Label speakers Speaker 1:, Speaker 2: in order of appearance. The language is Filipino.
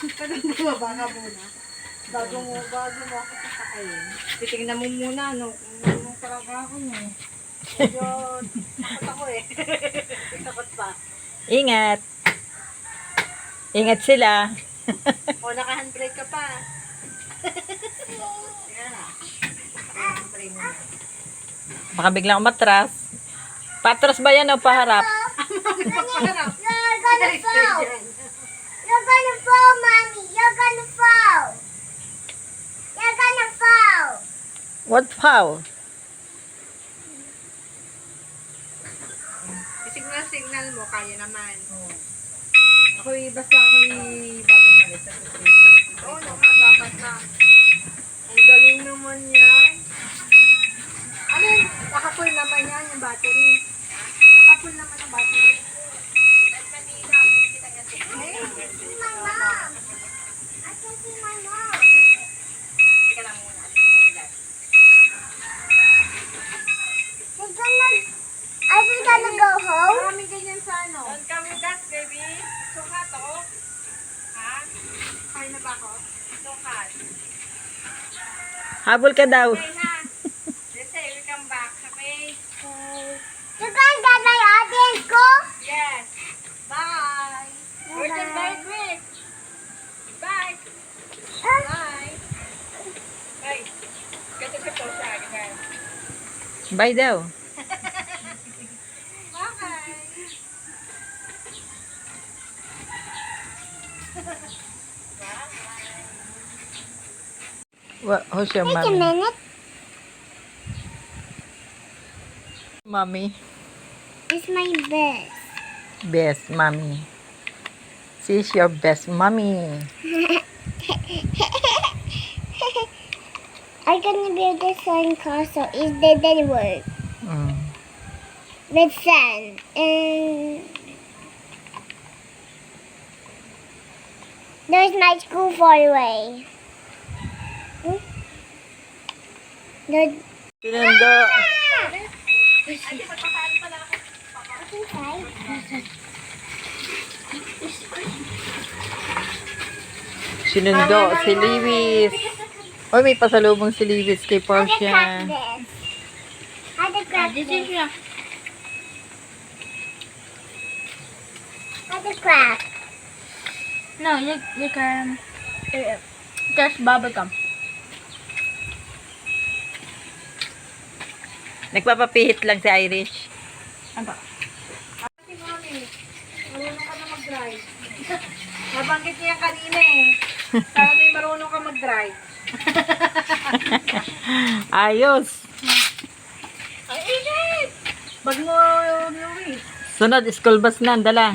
Speaker 1: Bumaba ka muna. Bago mo ako sasakayin. Titignan mo muna, no? Kung anong trabaho mo. Medyo takot ako eh. Takot pa.
Speaker 2: Ingat. Ingat sila.
Speaker 1: O, naka-handbrake ka pa. Yan na. Naka-handbrake mo na.
Speaker 2: Baka biglang umatras. Patras ba yan o paharap?
Speaker 1: Parang,
Speaker 3: You're gonna fall. You're gonna fall, mommy. You're gonna fall. You're gonna fall.
Speaker 2: What foul?
Speaker 1: signal mo, kaya naman. Basta ako'y bagong malis sa tutrip. Oo, dapat na. Ang galing naman yan. Ano yun? Naka-full naman yan, yung battery. Naka-full naman ang battery. Kanina, pwede kita kasi.
Speaker 3: My mom. I can see my mom.
Speaker 1: Teka lang muna.
Speaker 3: Are we gonna go home?
Speaker 1: Maraming ganyan sa ano. Don't come with us, baby. Sukat, oh. Ha? Kaya na ba ako? Sukat.
Speaker 2: Habol ka daw.
Speaker 1: Okay na. Let's say we come back, okay?
Speaker 3: You gonna get my audience go?
Speaker 1: Yes. Bye. We're just very quick. Bye. Bye. Bye. Ganito sa to siya. Ganyan.
Speaker 2: Bye daw.
Speaker 1: Bye.
Speaker 2: Who's your
Speaker 3: Wait a
Speaker 2: mommy?
Speaker 3: minute.
Speaker 2: Mommy.
Speaker 3: It's my best.
Speaker 2: Best mommy. She's your best mommy.
Speaker 3: I'm gonna build a sand castle. It didn't work.
Speaker 2: Mm.
Speaker 3: With sand. And there's my school far away. The
Speaker 2: Pinundo. Sinundo si Lewis. Oy, may pasalubong si Lewis kay
Speaker 3: How to crack
Speaker 2: Portia.
Speaker 3: this? How to crack this? How to crack?
Speaker 4: No, you can just bubble gum.
Speaker 2: Nagpapapihit lang si Irish.
Speaker 4: Ano?
Speaker 1: Si Mami, marunong ka na mag-drive. Nabanggit niya kanina eh. Sana may marunong ka mag-drive.
Speaker 2: Ayos.
Speaker 1: Ay, init! Bag mo, Louis.
Speaker 2: Sunod, school bus na, dala.